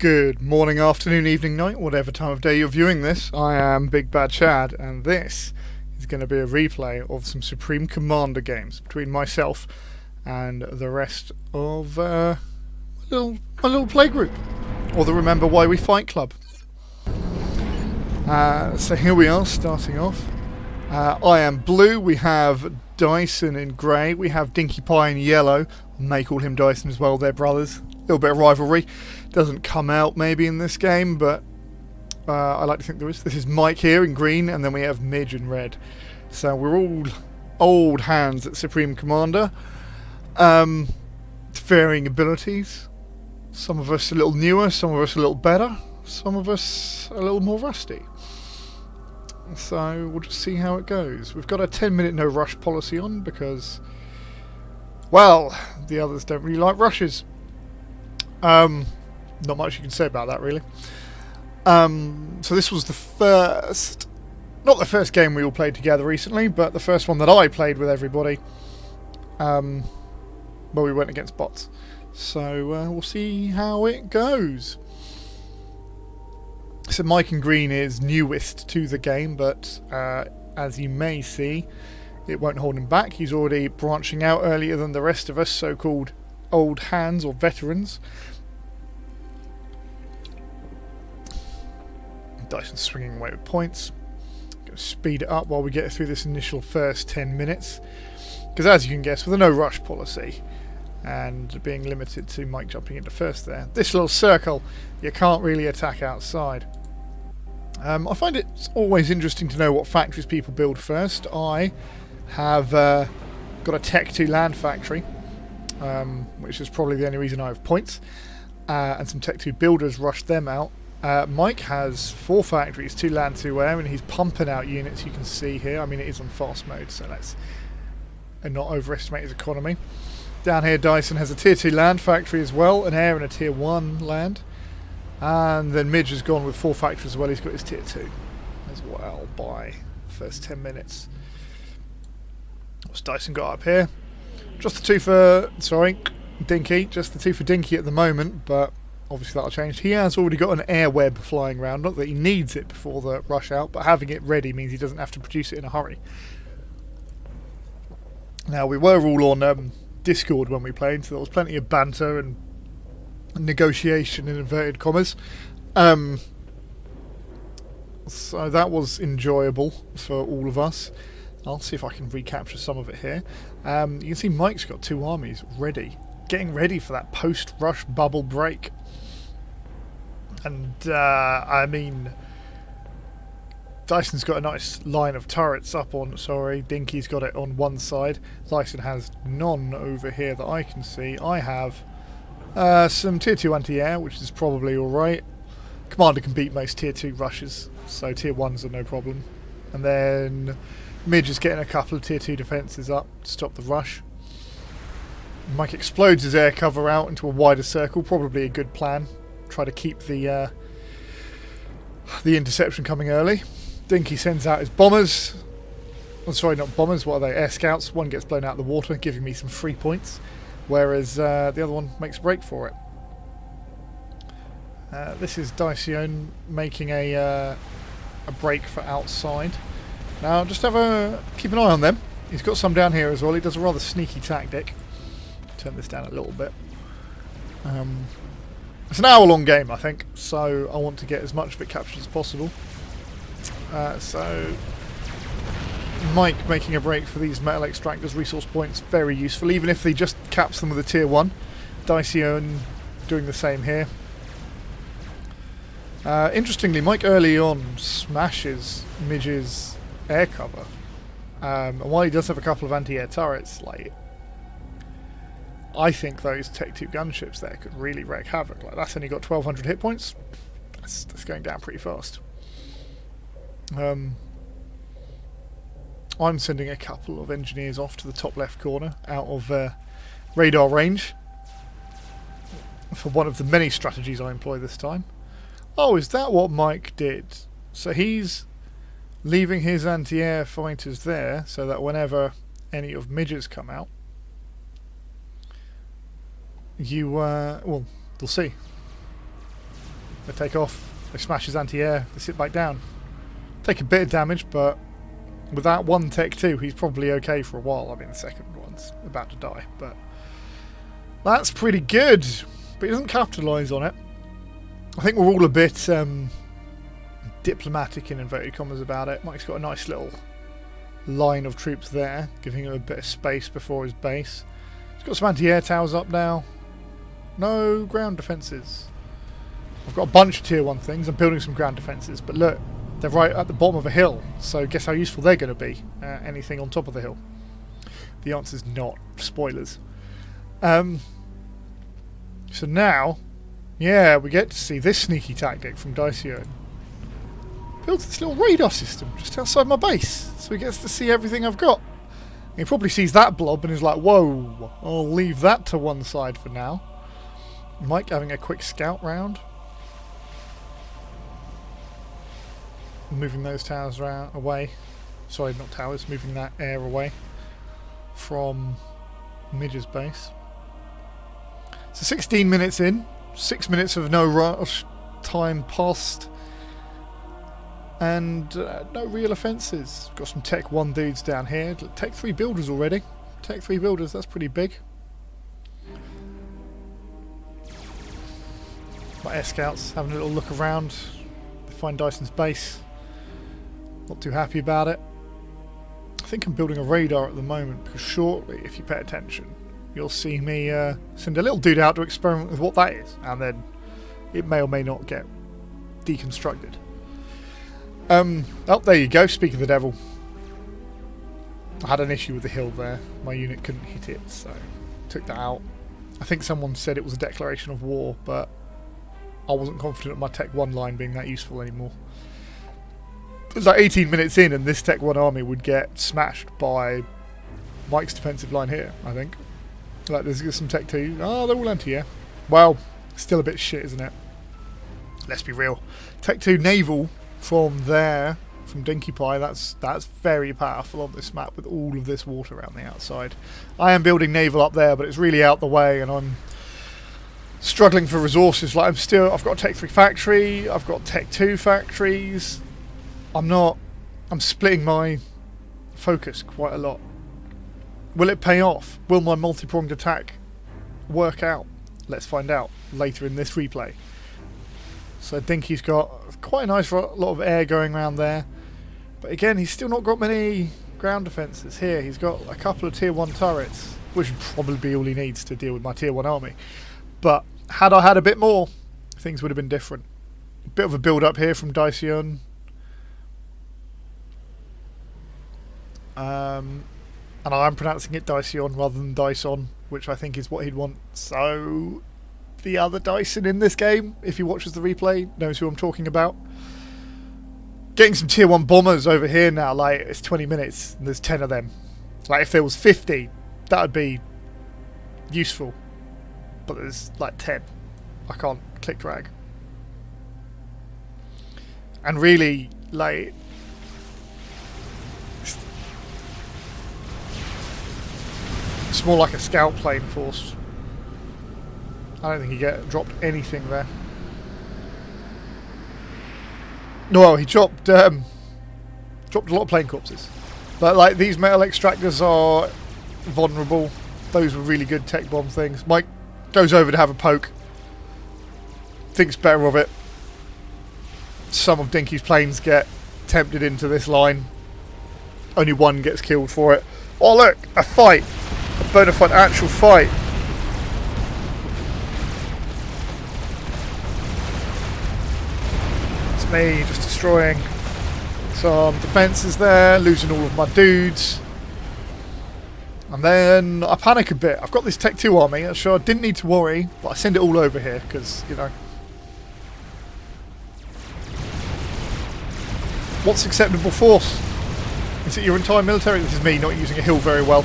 Good morning, afternoon, evening, night, whatever time of day you're viewing this. I am Big Bad Chad, and this is going to be a replay of some Supreme Commander games between myself and the rest of my little playgroup, or the Remember Why We Fight Club. So here we are, starting off. I am blue, we have Dyson in grey, we have Dinky Pie in yellow. I may call him Dyson as well, they're brothers. A little bit of rivalry. Doesn't come out maybe in this game, but I like to think there is. This is Mike here in green, and then we have Midge in red. So we're all old hands at Supreme Commander. Varying abilities. Some of us a little newer, some of us a little better, some of us a little more rusty. So we'll just see how it goes. We've got a 10-minute no rush policy on because, well, the others don't really like rushes. Not much you can say about that, really. So this was the first, not the first game we all played together recently, but the first one that I played with everybody. Where we went against bots. So we'll see how it goes. So Mike in green is newest to the game, but as you may see, it won't hold him back. He's already branching out earlier than the rest of us, so-called old hands or veterans. Dyson's swinging away with points. Going to speed it up while we get through this initial first 10 minutes. Because as you can guess, with a no rush policy and being limited to Mike jumping into first there, this little circle, you can't really attack outside. I find it's always interesting to know what factories people build first. I have got a Tech 2 land factory, which is probably the only reason I have points, and some Tech 2 builders rushed them out. Mike has 4 factories, 2 land, 2 air, and he's pumping out units, you can see here. I mean, it is on fast mode, so let's not overestimate his economy. Down here, Dyson has a tier 2 land factory as well, an air and a tier 1 land. And then Midge has gone with 4 factories as well, he's got his tier 2 as well by the first 10 minutes. What's Dyson got up here? Just the 2 for, Dinky, just the 2 for Dinky at the moment, but obviously that'll change. He has already got an air web flying around, not that he needs it before the rush out, but having it ready means he doesn't have to produce it in a hurry. Now, we were all on Discord when we played, so there was plenty of banter and negotiation in inverted commas. So that was enjoyable for all of us. I'll see if I can recapture some of it here. You can see Mike's got 2 armies ready, getting ready for that post-rush bubble break. And I mean, Dyson's got a nice line of turrets up on, Dinky's got it on one side. Dyson has none over here that I can see. I have some tier 2 anti-air, which is probably alright. Commander can beat most tier 2 rushes, so tier 1s are no problem. And then Midge is getting a couple of tier 2 defences up to stop the rush. Mike explodes his air cover out into a wider circle, probably a good plan. Try to keep the interception coming early. Dinky sends out his bombers. Oh, sorry, not bombers, what are they? Air scouts. One gets blown out of the water, giving me some free points, whereas the other one makes a break for it. This is Dyson making a break for outside. Now, just keep an eye on them. He's got some down here as well. He does a rather sneaky tactic. Turn this down a little bit. It's an hour-long game, I think, so I want to get as much of it captured as possible. So Mike making a break for these metal extractors resource points, very useful, even if he just caps them with a tier 1. Dyson doing the same here. Interestingly, Mike early on smashes Midge's air cover. And while he does have a couple of anti-air turrets, like, I think those Tech 2 gunships there could really wreak havoc. Like, that's only got 1,200 hit points. That's going down pretty fast. I'm sending a couple of engineers off to the top left corner, out of radar range, for one of the many strategies I employ this time. Oh, is that what Mike did? So he's leaving his anti-air fighters there, so that whenever any of Midges come out, well, they'll see. They take off. They smash his anti-air. They sit back down. Take a bit of damage, but with that one Tech 2, he's probably okay for a while. I mean, the second one's about to die, but that's pretty good. But he doesn't capitalise on it. I think we're all a bit diplomatic in inverted commas about it. Mike's got a nice little line of troops there, giving him a bit of space before his base. He's got some anti-air towers up now. No ground defences. I've got a bunch of tier 1 things. I'm building some ground defences, but look, they're right at the bottom of a hill, so guess how useful they're going to be. Anything on top of the hill? The answer's not. Spoilers. So now, yeah, we get to see this sneaky tactic from Daisyo. Built this little radar system just outside my base, so he gets to see everything I've got. He probably sees that blob and is like, whoa, I'll leave that to one side for now. Mike having a quick scout round. Moving those towers away. Sorry, not towers, moving that air away from Midge's base. So 16 minutes in, 6 minutes of no rush time passed, and no real offences. Got some Tech 1 dudes down here. Tech 3 builders already. Tech 3 builders, that's pretty big. My air scouts having a little look around. They find Dyson's base. Not too happy about it. I think I'm building a radar at the moment, because shortly, if you pay attention, you'll see me send a little dude out to experiment with what that is, and then it may or may not get deconstructed. Oh, there you go, speak of the devil. I had an issue with the hill there. My unit couldn't hit it, so took that out. I think someone said it was a declaration of war, but I wasn't confident of my Tech 1 line being that useful anymore. It was like 18 minutes in and this Tech 1 army would get smashed by Mike's defensive line here, I think. Like, there's some Tech 2. Oh, they're all anti-air. Well, still a bit shit, isn't it? Let's be real. Tech 2 naval from there, from Dinky Pie, that's very powerful on this map with all of this water around the outside. I am building naval up there, but it's really out the way and I'm struggling for resources. Like, I've got a Tech 3 factory, I've got Tech 2 factories. I'm splitting my focus quite a lot. Will it pay off? Will my multi-pronged attack work out? Let's find out later in this replay. So Dinky's got quite a nice lot of air going around there. But again, he's still not got many ground defences here. He's got a couple of tier 1 turrets, which would probably be all he needs to deal with my tier 1 army. But had I had a bit more, things would have been different. A bit of a build-up here from Daisyon. And I'm pronouncing it Daisyon rather than Dyson, which I think is what he'd want. So the other Dyson in this game, if he watches the replay, knows who I'm talking about. Getting some tier 1 bombers over here now, like, it's 20 minutes and there's 10 of them. Like, if there was 50, that would be useful. But there's like 10. I can't click drag. And really, like, it's more like a scout plane force. I don't think he dropped anything there. No, he dropped a lot of plane corpses. But like, these metal extractors are vulnerable. Those were really good tech bomb things. Mike goes over to have a poke. Thinks better of it. Some of Dinky's planes get tempted into this line. Only one gets killed for it. Oh look, a fight. A bona fide actual fight. It's me just destroying some defences there, losing all of my dudes. And then I panic a bit. I've got this Tech 2 army, so I didn't need to worry, but I send it all over here because, you know. What's acceptable force? Is it your entire military? This is me not using a hill very well.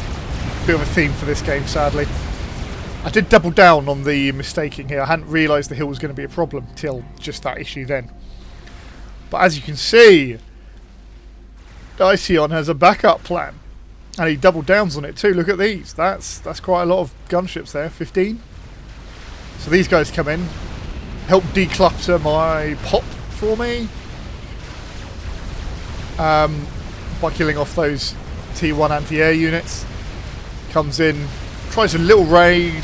Bit of a theme for this game, sadly. I did double down on the mistaking here. I hadn't realised the hill was going to be a problem till just that issue then. But as you can see, Daisyon has a backup plan. And he double downs on it too. Look at these. That's quite a lot of gunships there. 15. So these guys come in. helped declutter my pop for me by killing off those T1 anti-air units. Comes in, tries a little raid,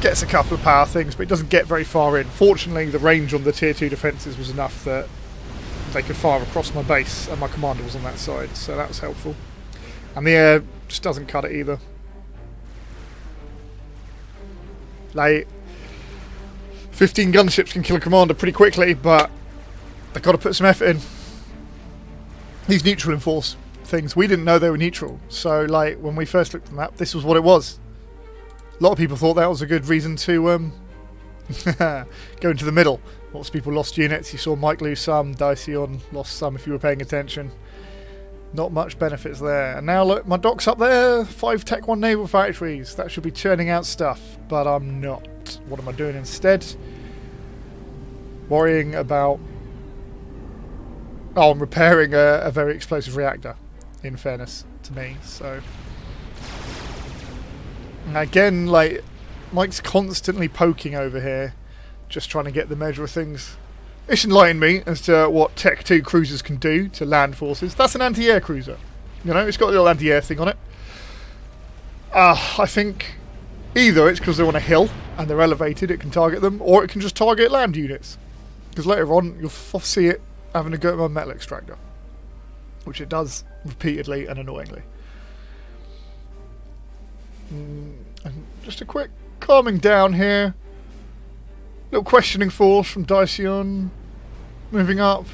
gets a couple of power things, but it doesn't get very far in. Fortunately, the range on the tier 2 defences was enough that they could fire across my base, and my commander was on that side, so that was helpful. And the air just doesn't cut it either. Like, 15 gunships can kill a commander pretty quickly, but they've got to put some effort in. These neutral enforce things, we didn't know they were neutral, so like when we first looked at the map, this was what it was. A lot of people thought that was a good reason to go into the middle. Lots of people lost units. You saw Mike lose some, Diceon lost some if you were paying attention. Not much benefits there. And now look, my dock's up there, 5 Tech 1 naval factories. That should be churning out stuff, but I'm not. What am I doing instead? Worrying about... Oh, I'm repairing a very explosive reactor, in fairness to me, so... And again, like, Mike's constantly poking over here, just trying to get the measure of things. It's enlightened me as to what Tech 2 cruisers can do to land forces. That's an anti-air cruiser. You know, it's got a little anti-air thing on it. I think either it's because they're on a hill and they're elevated, it can target them, or it can just target land units. Because later on, you'll see it having a go at my metal extractor, which it does repeatedly and annoyingly. And just a quick calming down here. Little questioning force from Diceon. Moving up.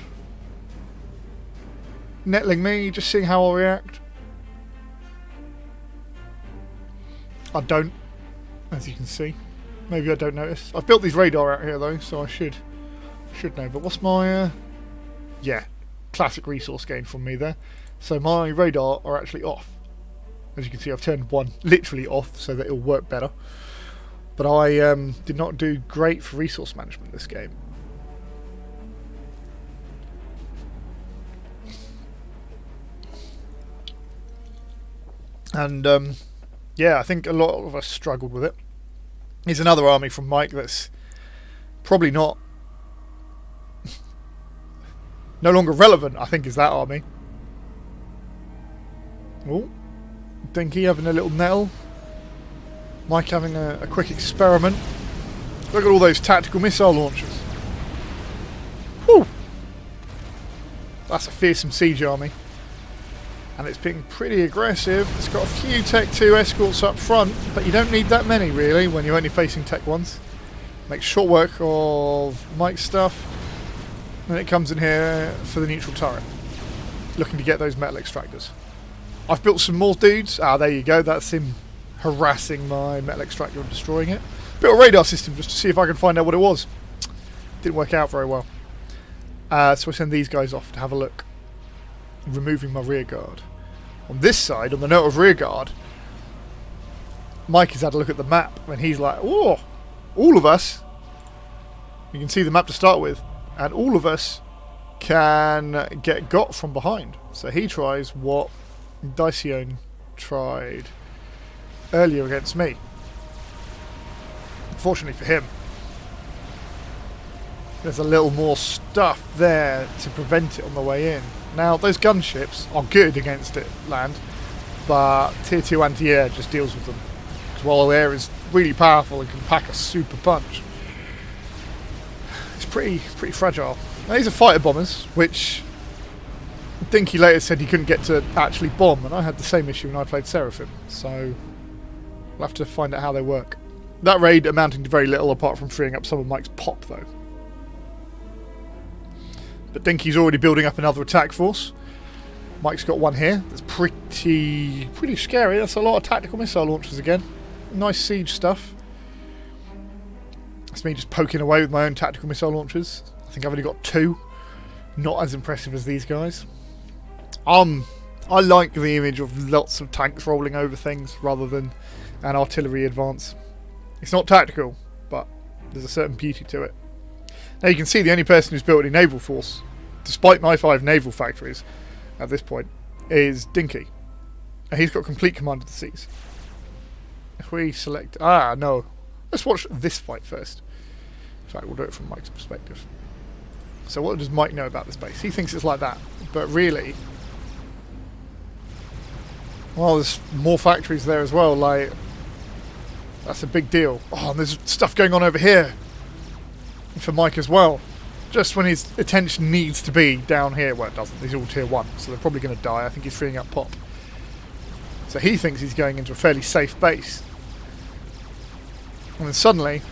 Nettling me, just seeing how I'll react. I don't, as you can see. Maybe I don't notice. I've built these radar out here though, so I should know. But what's my... yeah, classic resource gain from me there. So my radar are actually off. As you can see, I've turned one literally off so that it'll work better. But I did not do great for resource management this game. And yeah, I think a lot of us struggled with it. Here's another army from Mike that's probably not... no longer relevant, I think, is that army. Oh, Dinky having a little nettle. Mike having a quick experiment. Look at all those tactical missile launchers. Whew! That's a fearsome siege army. And it's being pretty aggressive. It's got a few Tech 2 escorts up front, but you don't need that many really when you're only facing Tech 1s. Makes short work of Mike's stuff. And it comes in here for the neutral turret. Looking to get those metal extractors. I've built some more dudes. Ah, there you go. That's him harassing my metal extractor and destroying it. Built a radar system just to see if I can find out what it was. Didn't work out very well. So I send these guys off to have a look. Removing my rear guard. On this side, on the note of rear guard, Mike has had a look at the map and he's like, oh, all of us, you can see the map to start with, and all of us can get got from behind. So he tries what Diceon tried earlier against me. Unfortunately for him, there's a little more stuff there to prevent it on the way in. Now, those gunships are good against it, land, but tier 2 anti-air just deals with them. Because while air is really powerful and can pack a super punch, it's pretty fragile. Now, these are fighter bombers, which Dinky later said he couldn't get to actually bomb, and I had the same issue when I played Seraphim, so we'll have to find out how they work. That raid amounting to very little apart from freeing up some of Mike's pop, though. But Dinky's already building up another attack force. Mike's got one here. That's pretty scary. That's a lot of tactical missile launchers again. Nice siege stuff. That's me just poking away with my own tactical missile launchers. I think I've only got 2. Not as impressive as these guys. I like the image of lots of tanks rolling over things rather than an artillery advance. It's not tactical, but there's a certain beauty to it. Now you can see the only person who's built any naval force, despite my 5 naval factories at this point, is Dinky. And he's got complete command of the seas. If we select... ah, no. Let's watch this fight first. fact, we'll do it from Mike's perspective. So what does Mike know about this base? He thinks it's like that, but really, well, there's more factories there as well. Like, that's a big deal. Oh, and there's stuff going on over here for Mike as well. Just when his attention needs to be down here. Well, it doesn't. He's all tier 1, so they're probably going to die. I think he's freeing up pop. So he thinks he's going into a fairly safe base. And then suddenly,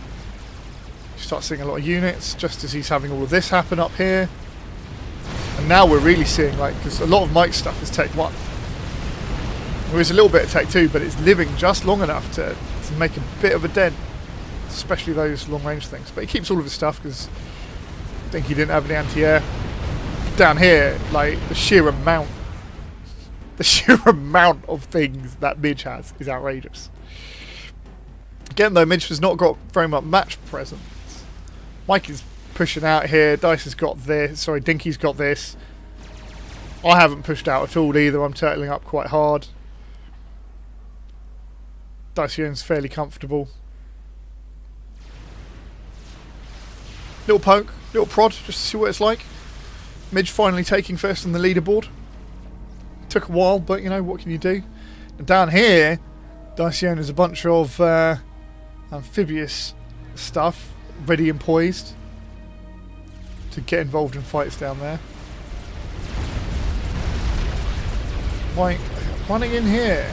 you start seeing a lot of units, just as he's having all of this happen up here. And now we're really seeing, like, because a lot of Mike's stuff is Tech 1. There is a little bit of Tech 2, but it's living just long enough to make a bit of a dent. Especially those long-range things. But he keeps all of his stuff, because I think he didn't have any anti-air. Down here, like, the sheer amount of things that Midge has is outrageous. Again, though, Midge has not got very much match presence. Mike is pushing out here. Dice has got this. Sorry, Dinky's got this. I haven't pushed out at all either. I'm turtling up quite hard. Diceyon's fairly comfortable. Little poke, little prod, just to see what it's like. Midge finally taking first on the leaderboard. Took a while, but you know, what can you do? And down here, Dicyon has a bunch of amphibious stuff ready and poised to get involved in fights down there. Like, running in here.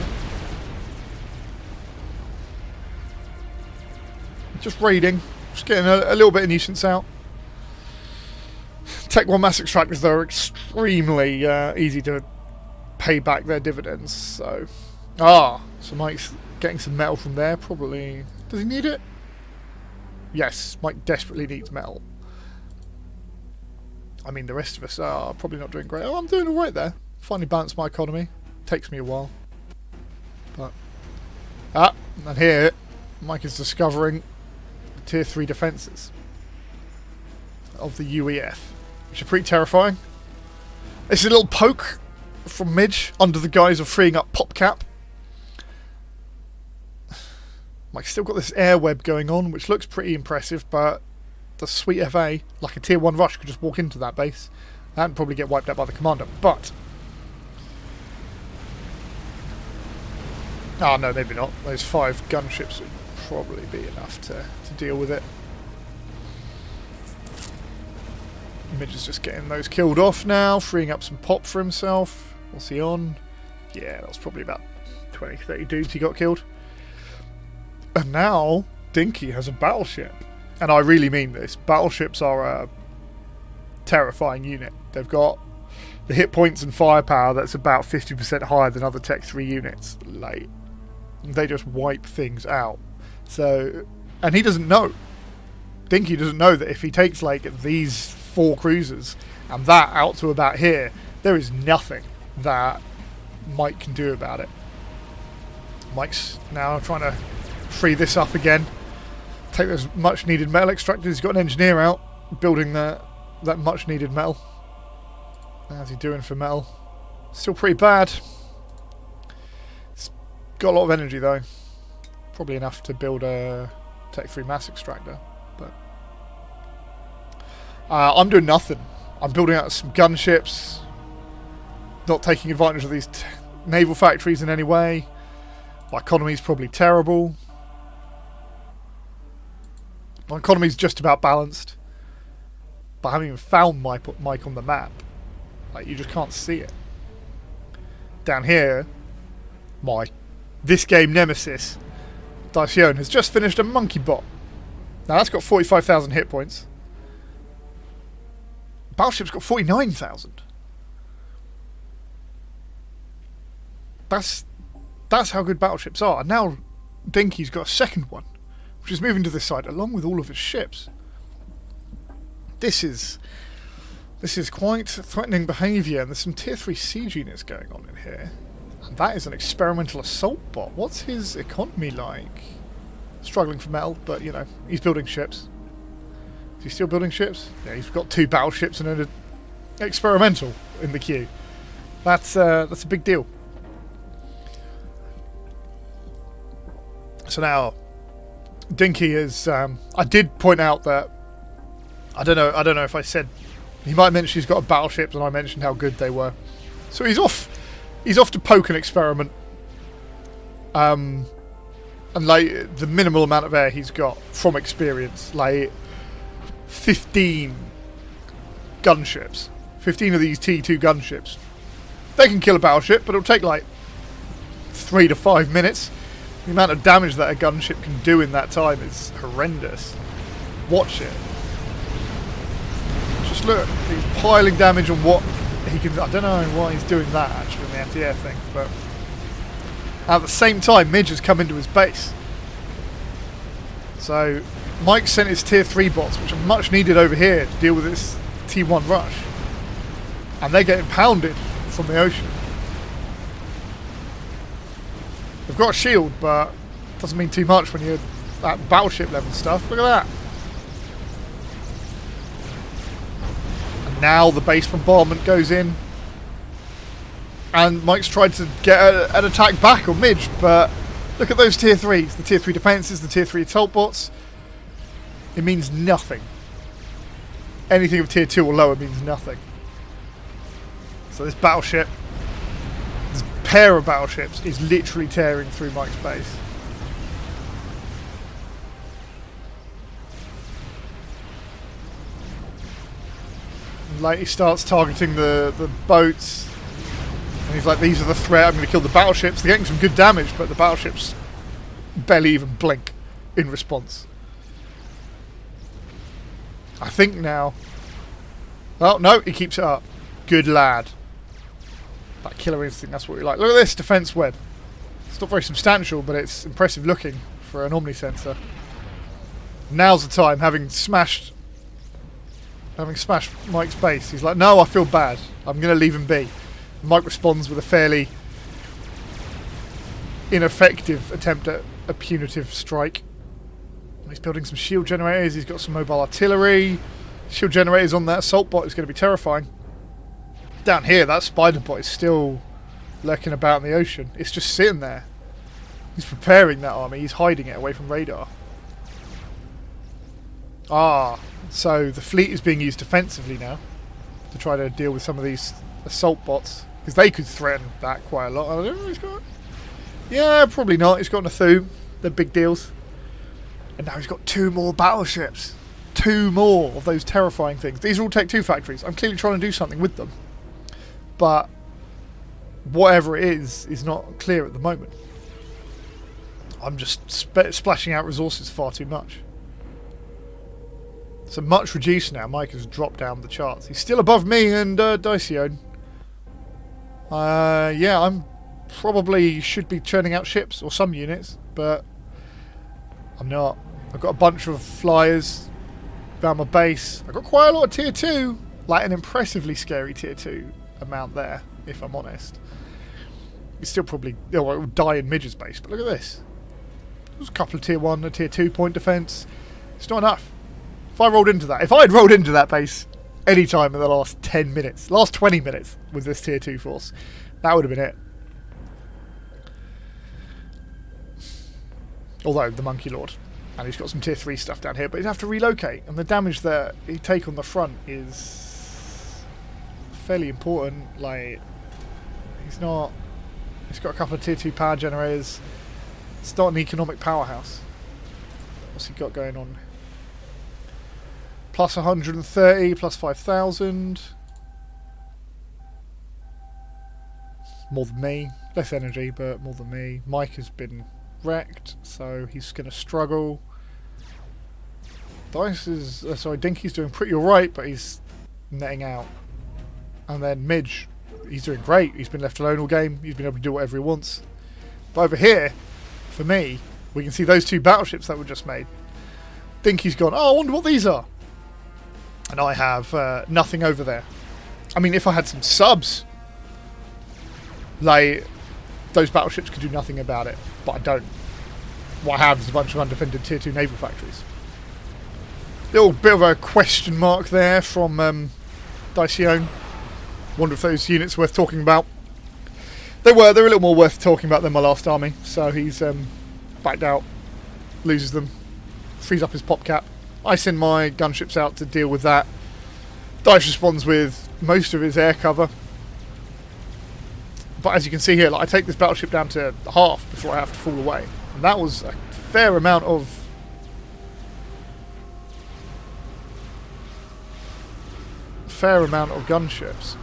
Just raiding. Just getting a little bit of nuisance out. Tech 1 mass extractors, though, are extremely easy to pay back their dividends. So, so Mike's getting some metal from there. Probably. Does he need it? Yes, Mike desperately needs metal. I mean, the rest of us are probably not doing great. Oh, I'm doing all right there. Finally balanced my economy. Takes me a while. But and here, Mike is discovering the tier 3 defences of the UEF, which are pretty terrifying. This is a little poke from Midge under the guise of freeing up PopCap. Mike's still got this air web going on, which looks pretty impressive, but the sweet FA, like a tier 1 rush, could just walk into that base and probably get wiped out by the commander. But oh no, maybe not. Those 5 gunships would probably be enough to deal with it. Midge is just getting those killed off now, freeing up some pop for himself. What's he on? Yeah, that was probably about 20, 30 dudes he got killed. And now Dinky has a battleship. And I really mean this. Battleships are a terrifying unit. They've got the hit points and firepower that's about 50% higher than other Tech 3 units. Like, they just wipe things out. So, and he doesn't know. Dinky doesn't know that if he takes like these 4 cruisers and that out to about here, there is nothing that Mike can do about it. Mike's now trying to free this up again. Take those much needed metal extractors. He's got an engineer out building that much needed metal. How's he doing for metal? Still pretty bad. It's got a lot of energy though. Probably enough to build a Tech 3 mass extractor. But I'm doing nothing. I'm building out some gunships. Not taking advantage of these naval factories in any way. My economy's probably terrible. My economy's just about balanced. But I haven't even found Mike on the map. Like, you just can't see it. Down here, this game nemesis, Dicyon, has just finished a monkey bot. Now that's got 45,000 hit points. Battleship's got 49,000. That's how good battleships are. And now Dinky's got a second one, which is moving to this side along with all of his ships. This is quite threatening behaviour, and there's some tier 3 siege units going on in here. And that is an experimental assault bot. What's his economy like? Struggling for metal, but you know, he's building ships. Is he still building ships? Yeah, he's got 2 battleships and an experimental in the queue. That's a big deal. So now, Dinky is... I did point out that I don't know if I said... He might mention he's got a battleship, and I mentioned how good they were. So he's off. He's off to poke an experiment. And like the minimal amount of air he's got from experience, like 15 gunships, 15 of these T2 gunships. They can kill a battleship, but it'll take like 3 to 5 minutes. The amount of damage that a gunship can do in that time is horrendous. Watch it. Just look, he's piling damage on what he can. I don't know why he's doing that actually in the anti-air thing, but at the same time, Midge has come into his base. So Mike sent his tier 3 bots, which are much needed over here to deal with this T1 rush, and they're getting pounded from the ocean. They've got a shield, but it doesn't mean too much when you're at battleship level stuff. Look at that. And now the base bombardment goes in. And Mike's tried to get an attack back on Midge, but look at those tier 3s. The tier 3 defences, the tier 3 assault bots. It means nothing. Anything of tier 2 or lower means nothing. So this battleship, this pair of battleships, is literally tearing through Mike's base. And like he starts targeting the boats. And he's like, these are the threat, I'm going to kill the battleships. They're getting some good damage, but the battleships barely even blink in response. I think now... Oh, no, he keeps it up. Good lad. That killer instinct, that's what we like. Look at this defense web. It's not very substantial, but it's impressive looking for an Omni sensor. Now's the time, having smashed Mike's base. He's like, no, I feel bad. I'm going to leave him be. Mike responds with a fairly ineffective attempt at a punitive strike. He's building some shield generators. He's got some mobile artillery. Shield generators on that assault bot is going to be terrifying. Down here, that spider bot is still lurking about in the ocean. It's just sitting there. He's preparing that army. He's hiding it away from radar. Ah, so the fleet is being used defensively now to try to deal with some of these assault bots, because they could threaten that quite a lot. I don't know, he's got... Yeah, probably not. He's got an Athum. They're big deals. And now he's got 2 more battleships. 2 more of those terrifying things. These are all Tech 2 factories. I'm clearly trying to do something with them. But whatever it is not clear at the moment. I'm just splashing out resources far too much. So much reduced now. Mike has dropped down the charts. He's still above me and Dacione. Yeah, I'm probably should be churning out ships or some units, but I'm not. I've got a bunch of flyers around my base. I've got quite a lot of tier 2, like an impressively scary tier 2 amount there, if I'm honest. It's still probably, it will die in Midge's base, but look at this. There's a couple of tier 1 and tier 2 point defense. It's not enough. If I rolled into that, if I had rolled into that base any time in the last 10 minutes, last 20 minutes with this tier 2 force, that would have been it. Although the Monkey Lord, and he's got some tier 3 stuff down here, but he'd have to relocate, and the damage that he'd take on the front is fairly important. Like, he's got a couple of tier 2 power generators. It's not an economic powerhouse. What's he got going on? Plus 130, plus 5,000. More than me. Less energy, but more than me. Mike has been wrecked, so he's going to struggle. Dinky's doing pretty alright, but he's netting out. And then Midge, he's doing great. He's been left alone all game. He's been able to do whatever he wants. But over here, for me, we can see those 2 battleships that were just made. Dinky's gone, oh, I wonder what these are. And I have nothing over there. I mean, if I had some subs, like, those battleships could do nothing about it. But I don't. What I have is a bunch of undefended tier 2 naval factories. Little bit of a question mark there from Dacione. Wonder if those units are worth talking about. They're a little more worth talking about than my last army. So he's backed out, loses them, frees up his pop cap. I send my gunships out to deal with that. Dice responds with most of his air cover. But as you can see here, like, I take this battleship down to half before I have to fall away. And that was a fair amount of... gunships.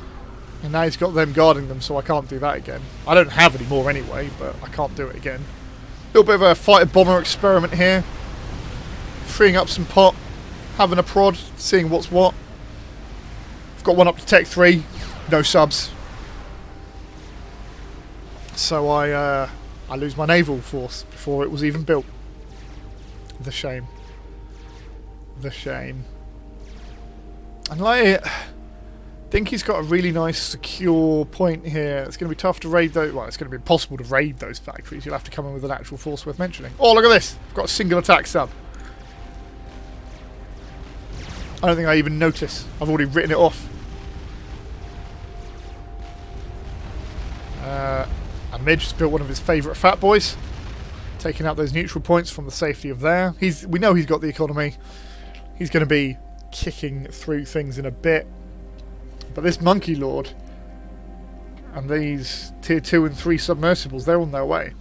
And now he's got them guarding them, so I can't do that again. I don't have any more anyway, but I can't do it again. A little bit of a fighter bomber experiment here. Freeing up some pot, having a prod, seeing what's what. I've got one up to Tech 3, no subs. So I lose my naval force before it was even built. The shame. The shame. And like, I think he's got a really nice secure point here. It's going to be tough to raid those. Well, it's going to be impossible to raid those factories. You'll have to come in with an actual force worth mentioning. Oh, look at this! I've got a single attack sub. I don't think I even notice. I've already written it off. And Midge has built one of his favourite fat boys, taking out those neutral points from the safety of there. We know he's got the economy. He's going to be kicking through things in a bit. But this Monkey Lord and these tier 2 and 3 submersibles, they're on their way.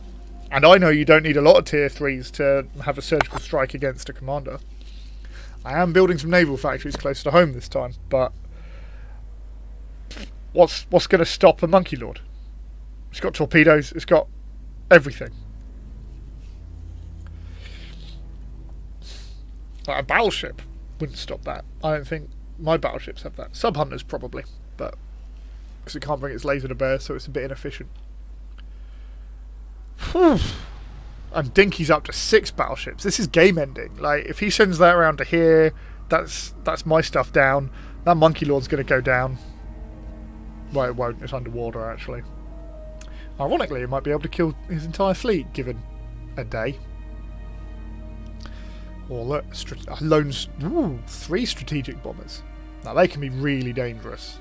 And I know you don't need a lot of tier 3s to have a surgical strike against a commander. I am building some naval factories closer to home this time, but what's going to stop a Monkey Lord? It's got torpedoes, it's got everything. Like a battleship wouldn't stop that. I don't think my battleships have that. Sub-Hunters probably, but because it can't bring its laser to bear, so it's a bit inefficient. Whew. And Dinky's up to 6 battleships. This is game ending. Like, if he sends that around to here, that's my stuff down. That Monkey Lord's going to go down. Well, it won't. It's underwater, actually. Ironically, he might be able to kill his entire fleet, given a day. Or look, 3 strategic bombers. Now, they can be really dangerous.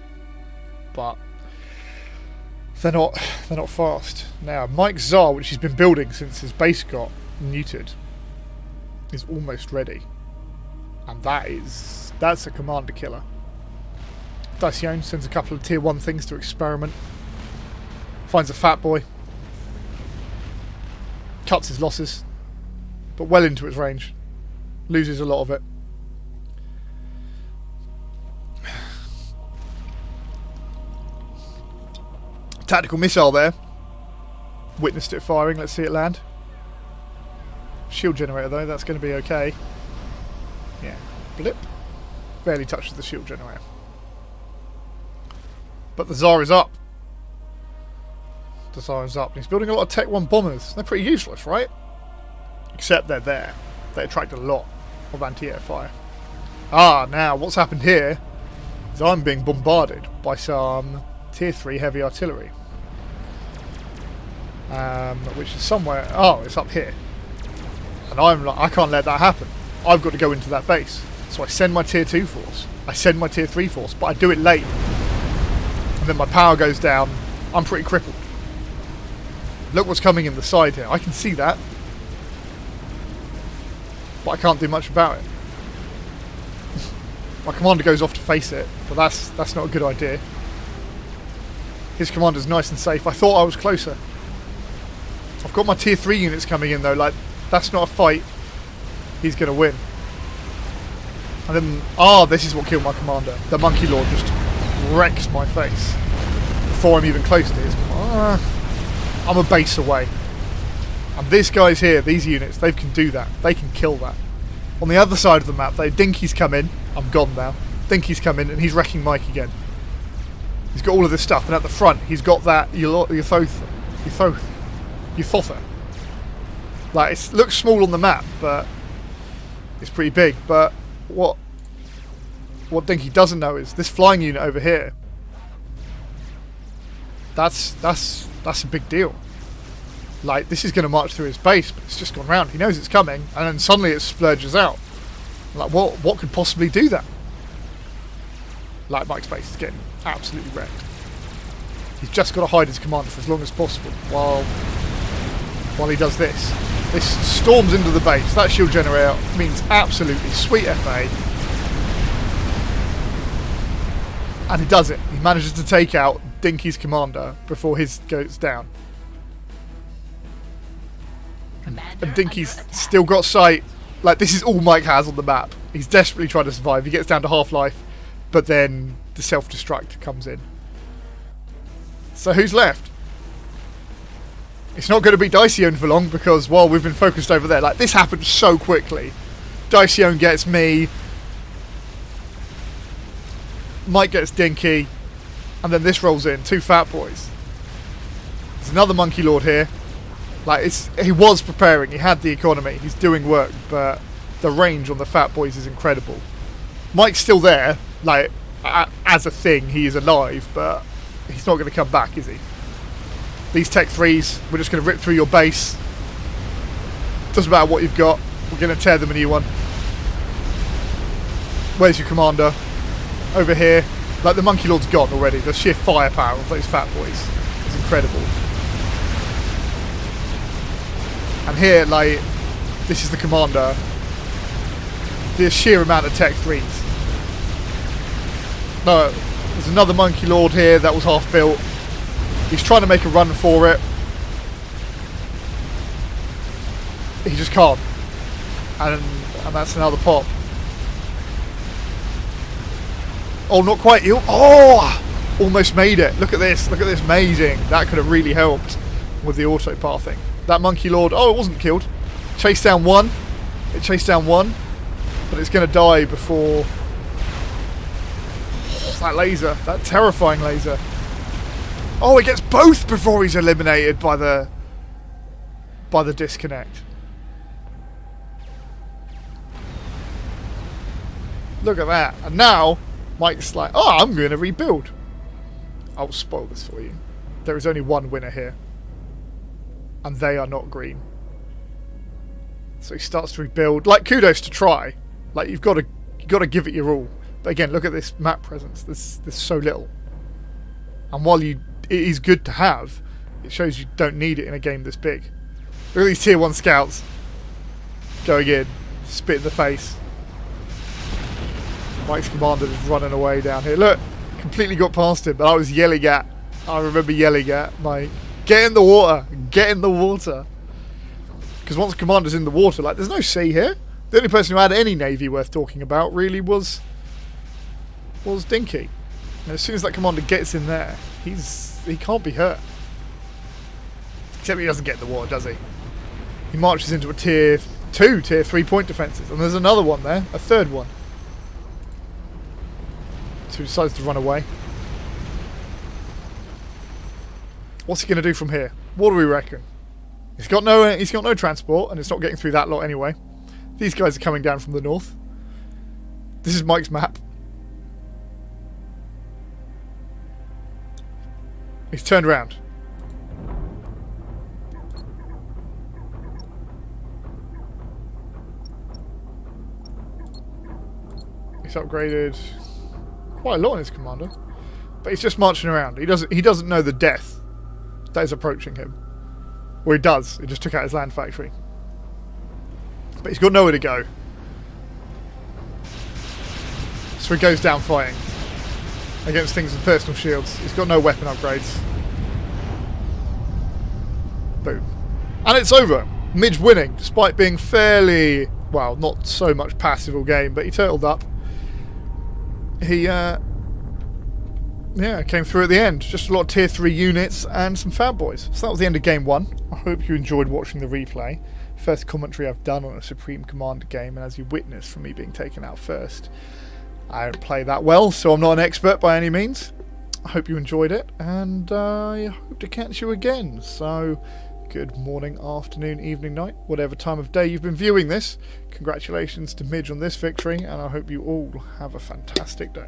But they're not fast. Now, Mike Czar, which he's been building since his base got neutered, is almost ready. And that's a commander killer. Dacian sends a couple of tier 1 things to experiment. Finds a fat boy. Cuts his losses. But well into its range. Loses a lot of it. Tactical missile there. Witnessed it firing. Let's see it land. Shield generator though. That's going to be okay. Yeah. Blip. Barely touches the shield generator. But the Tsar is up. The Tsar is up. And he's building a lot of Tech 1 bombers. They're pretty useless, right? Except they're there. They attract a lot of anti-air fire. Ah, now what's happened here is I'm being bombarded by some tier 3 heavy artillery. Which is somewhere... Oh, it's up here. And I'm like, I can't let that happen. I've got to go into that base. So I send my tier 2 force. I send my tier 3 force, but I do it late. And then my power goes down. I'm pretty crippled. Look what's coming in the side here. I can see that. But I can't do much about it. My commander goes off to face it, but that's not a good idea. His commander's nice and safe. I thought I was closer. I've got my tier 3 units coming in though, like, that's not a fight. He's going to win. And then, this is what killed my commander. The Monkey Lord just wrecks my face before I'm even close to his commander. I'm a base away. And these guys here, these units, they can do that. They can kill that. On the other side of the map, though, Dinky's come in. I'm gone now. Dinky's come in, and he's wrecking Mike again. He's got all of this stuff, and at the front, he's got that Yuthotha. Like, it looks small on the map, but it's pretty big. But what Dinky doesn't know is this flying unit over here. That's a big deal. Like, this is going to march through his base, but it's just gone round. He knows it's coming, and then suddenly it splurges out. Like, what could possibly do that? Like, Mike's base is getting absolutely wrecked. He's just got to hide his commander for as long as possible while he does this. This storms into the base. That shield generator means absolutely sweet FA. And he does it. He manages to take out Dinky's commander before his goes down. And Dinky's still got sight. Like, this is all Mike has on the map. He's desperately trying to survive. He gets down to half-life, but then the self-destruct comes in. So who's left? It's not going to be Dicyon for long because, well, we've been focused over there. Like, this happened so quickly. Dicyon gets me. Mike gets Dinky. And then this rolls in. 2 fat boys. There's another Monkey Lord here. Like, he was preparing. He had the economy. He's doing work. But the range on the fat boys is incredible. Mike's still there. Like, as a thing, he is alive. But he's not going to come back, is he? These Tech 3s, we're just going to rip through your base. Doesn't matter what you've got. We're going to tear them a new one. Where's your commander? Over here. Like, the Monkey Lord's gone already. The sheer firepower of those fat boys is incredible. And here, like, this is the commander. The sheer amount of Tech 3s. No, there's another Monkey Lord here that was half built. He's trying to make a run for it. He just can't. And that's another pop. Oh, not quite. Oh! Almost made it. Look at this. Look at this mazing. That could have really helped with the auto pathing. That Monkey Lord. Oh, it wasn't killed. Chased down one. It chased down one. But it's going to die before... That laser. That terrifying laser. Oh, he gets both before he's eliminated by the disconnect. Look at that. And now, Mike's like, oh, I'm going to rebuild. I'll spoil this for you. There is only one winner here. And they are not green. So he starts to rebuild. Like, kudos to try. Like, you've got to give it your all. But again, look at this map presence. There's so little. And while it is good to have, it shows you don't need it in a game this big. Look at these tier 1 scouts. Going in. Spit in the face. Mike's commander just running away down here. Look, completely got past him. But I was yelling at. I remember yelling at Mike. Get in the water. Get in the water. Because once the commander's in the water, like, there's no sea here. The only person who had any navy worth talking about really was Dinky. And as soon as that commander gets in there, he can't be hurt. Except he doesn't get in the water, does he? He marches into a tier 2, tier 3 point defences. And there's another one there, a third one. So he decides to run away. What's he going to do from here? What do we reckon? He's got no transport, and it's not getting through that lot anyway. These guys are coming down from the north. This is Mike's map. He's turned around. He's upgraded quite a lot in his commander, but he's just marching around. He doesn't know the death that is approaching him. Well, he does. He just took out his land factory, but he's got nowhere to go. So he goes down fighting against things with personal shields. He's got no weapon upgrades. Boom. And it's over. Midge winning, despite being fairly, well, not so much passive all game, but he turtled up. He, came through at the end. Just a lot of tier 3 units and some fat boys. So that was the end of game 1. I hope you enjoyed watching the replay. First commentary I've done on a Supreme Commander game, and as you witnessed from me being taken out first, I don't play that well, so I'm not an expert by any means. I hope you enjoyed it, and I hope to catch you again. So, good morning, afternoon, evening, night, whatever time of day you've been viewing this. Congratulations to Midge on this victory, and I hope you all have a fantastic day.